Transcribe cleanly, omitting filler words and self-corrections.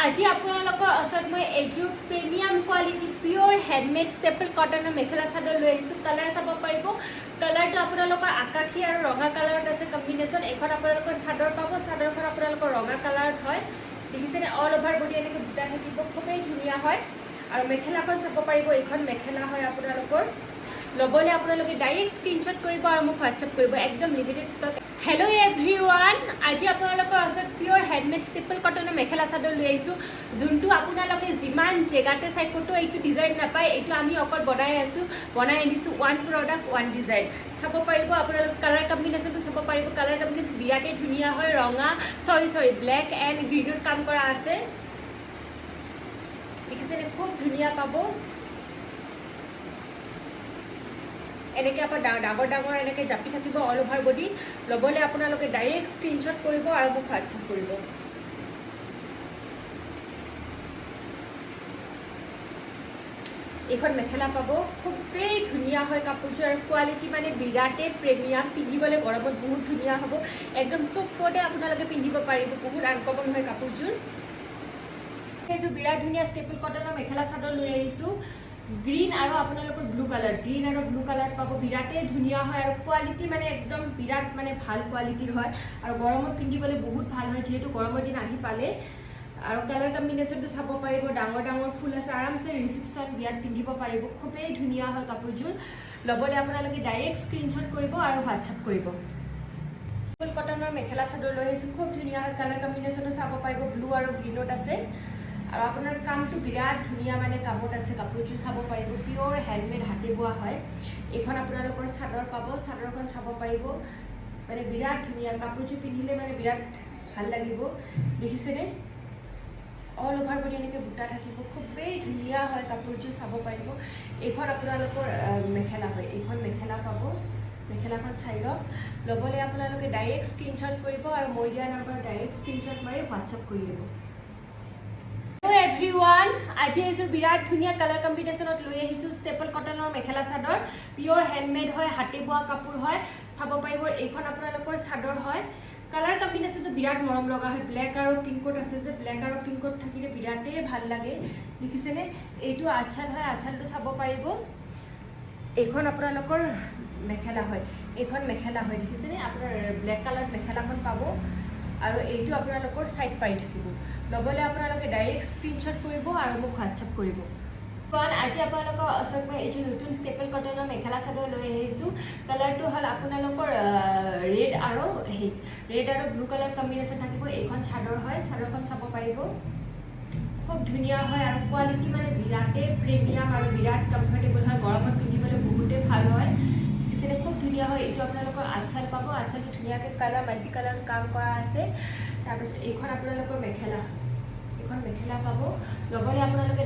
আজি আপোনালোকৰ ওচৰত মই এইযোৰ প্ৰিমিয়াম কোৱালিটি পিয়ৰ হেণ্ডমেড ষ্টেপল কটনৰ মেখেলা চাদৰ লৈ আহিছোঁ। কালাৰ চাব পাৰিব। কালাৰটো আপোনালোকৰ আকাশী আৰু ৰঙা কালাৰত আছে কম্বিনেশ্যন। এইখন আপোনালোকৰ চাদৰ পাব। চাদৰখন আপোনালোকৰ ৰঙা কালাৰত হয়। দেখিছেনে? অল অভাৰ বডি এনেকৈ বুটা থাকিব, খুবেই ধুনীয়া হয়। আৰু মেখেলাখন চাব পাৰিব। এইখন মেখেলা হয় আপোনালোকৰ। ল'বলৈ আপোনালোকে ডাইৰেক্ট স্ক্ৰীনশ্বট কৰিব আৰু মোক হোৱাটছআপ কৰিব। একদম লিমিটেড ষ্টক। হেল্ল' এভৰিৱান, আজি আপোনালোকৰ ওচৰত পিয়ৰ হেণ্ডমেড ষ্টেপল কটনৰ মেখেলা চাদৰ লৈ আহিছোঁ, যোনটো আপোনালোকে যিমান জেগাতে চাই ক'তো এইটো ডিজাইন নাপায়। এইটো আমি অকল বনাই আনিছোঁ ওৱান প্ৰডাক্ট ওৱান ডিজাইন। চাব পাৰিব আপোনালোকে। কালাৰ কম্বিনেশ্যনটো চাব পাৰিব। কালাৰ কম্বিনেশ্যন বিৰাটেই ধুনীয়া হয়। ৰঙা ব্লেক এণ্ড গ্ৰীণত কাম কৰা আছে। দেখিছেনে? খুব ধুনীয়া পাব। এনেকৈ আপোনাৰ ডাঙৰ এনেকৈ জাপি থাকিব অল অভাৰ বডি। ল'বলৈ আপোনালোকে ডাইৰেক্ট স্ক্ৰীনশ্বট কৰিব আৰু মোক হোৱাটছআপ কৰিব। এইখন মেখেলা পাব। খুবেই ধুনীয়া হয় কাপোৰযোৰ আৰু কোৱালিটি মানে বিৰাটেই প্ৰিমিয়াম। পিন্ধিবলৈ গৰমত বহুত ধুনীয়া হ'ব। একদম চবতে আপোনালোকে পিন্ধিব পাৰিব। বহুত আনকমন হয় কাপোৰযোৰ। এইযোৰ বিৰাট ধুনীয়া ষ্টেপল কটনৰ মেখেলা চাদৰ লৈ আহিছোঁ। গ্ৰীণ আৰু আপোনালোকৰ ব্লু কালাৰ, গ্ৰীণ আৰু ব্লু কালাৰ পাব। বিৰাটেই ধুনীয়া হয় আৰু কোৱালিটি মানে একদম বিৰাট মানে ভাল কোৱালিটিৰ হয় আৰু গৰমত পিন্ধিবলৈ বহুত ভাল হয়, যিহেতু গৰমৰ দিন আহি পালে। আৰু কালাৰ কম্বিনেশ্যনটো চাব পাৰিব। ডাঙৰ ফুল আছে। আৰামছে ৰিচিপশ্যন বিয়াত পিন্ধিব পাৰিব। খুবেই ধুনীয়া হয় কাপোৰযোৰ। ল'বলৈ আপোনালোকে ডাইৰেক্ট স্ক্ৰীনশ্বট কৰিব আৰু হোৱাটছআপ কৰিব। ষ্টেপল কটনৰ মেখেলা চাদৰ লৈ আহিছোঁ। খুব ধুনীয়া হয়। কালাৰ কম্বিনেশ্যনটো চাব পাৰিব। ব্লু আৰু গ্ৰীণত আছে। আৰু আপোনাৰ কামটো বিৰাট ধুনীয়া মানে কামত আছে। কাপোৰযোৰ চাব পাৰিব। পিয়ৰ হেণ্ডমেড হাতে বোৱা হয়। এইখন আপোনালোকৰ চাদৰ পাব। চাদৰখন চাব পাৰিব। মানে বিৰাট ধুনীয়া কাপোৰযোৰ পিন্ধিলে মানে বিৰাট ভাল লাগিব। দেখিছেনে? অল অভাৰ বডি এনেকৈ বুটা থাকিব। খুবেই ধুনীয়া হয় কাপোৰযোৰ। চাব পাৰিব। এইখন আপোনালোকৰ মেখেলা হয়। এইখন মেখেলা পাব। মেখেলাখন চাই লওক। ল'বলৈ আপোনালোকে ডাইৰেক্ট স্ক্ৰীনশ্বট কৰিব আৰু মই দিয়া নাম্বাৰত ডাইৰেক্ট স্ক্ৰীনশ্বট মাৰি হোৱাটছআপ কৰি দিব। হেল্ল' এভৰিৱান, আজি এইযোৰ বিৰাট ধুনীয়া কালাৰ কম্বিনেশ্যনত লৈ আহিছোঁ ষ্টেপল কটনৰ মেখেলা চাদৰ। পিয়ৰ হেণ্ডমেড হয়, হাতে বোৱা কাপোৰ হয়। চাব পাৰিব। এইখন আপোনালোকৰ চাদৰ হয়। কালাৰ কম্বিনেশ্যনটো বিৰাট মৰম লগা হয়। ব্লেক আৰু পিংকত আছে যে, ব্লেক আৰু পিংকত থাকিলে বিৰাটেই ভাল লাগে। দেখিছেনে? এইটো আঁচল হয়। আঁচলটো চাব পাৰিব। এইখন আপোনালোকৰ মেখেলা হয়। এইখন মেখেলা হয়। দেখিছেনে? আপোনাৰ ব্লেক কালাৰ মেখেলাখন পাব আৰু এইটো আপোনালোকৰ ছাইড পাৰি থাকিব। ল'বলৈ আপোনালোকে ডাইৰেক্ট স্ক্ৰীনশ্বট কৰিব আৰু মোক হোৱাটছআপ কৰিব। আজি আপোনালোকৰ ওচৰত মই এইযোৰ নতুন ষ্টেপল কটনৰ মেখেলা চাদৰ লৈ আহিছোঁ। কালাৰটো হ'ল আপোনালোকৰ ৰেড আৰু ব্লু কালাৰ কম্বিনেশ্যন থাকিব। এইখন চাদৰ হয়। চাদৰখন চাব পাৰিব। খুব ধুনীয়া হয় আৰু কোৱালিটি মানে বিৰাটেই প্ৰিমিয়াম আৰু বিৰাট কমফৰ্টেবল হয়। গৰমত পিন্ধিবলৈ বহুতেই ভাল হয়। দেখিছেনে? খুব ধুনীয়া হয়। এইটো আপোনালোকৰ আঁচল পাব। আঁচলটো ধুনীয়াকৈ মাল্টি কালাৰ কাম কৰা আছে। তাৰপিছত এইখন আপোনালোকৰ মেখেলা, এইখন মেখেলা পাব। ল'বলৈ আপোনালোকে